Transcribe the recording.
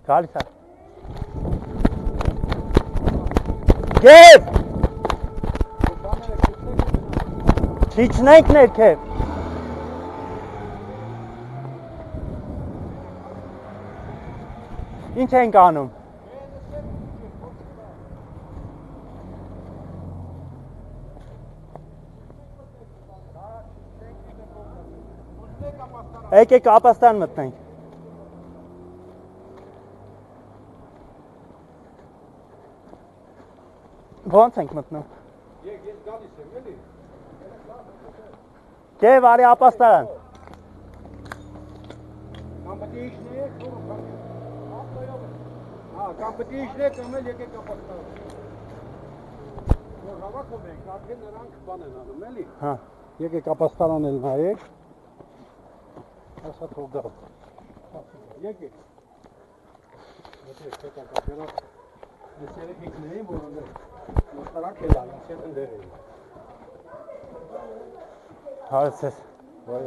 Գալիս է։ Գետ։ Չիչնենք ներքև։ Ինչ ենք անում։ Եկեք ապաստան մտնենք։ Ոնց ենք մտնում։ Ես գալիս եմ, էլի։ Գե վարի ապաստան։ Կամ պետք է իջնեք, կամ պետք է իջնեք, կամ էլ եկեք ապաստան։ Որ հավաքում ենք, արդեն նրանք բան են անում, էլի։ Հա։ Եկեք ապաստան անել նայեք։ Ասա թող դառ։ Եկեք։ Եկեք կապերով։ Ես երեքն եմ, որ մոստարակ էլ ալիս են դեր։ Հարցես։ Վայ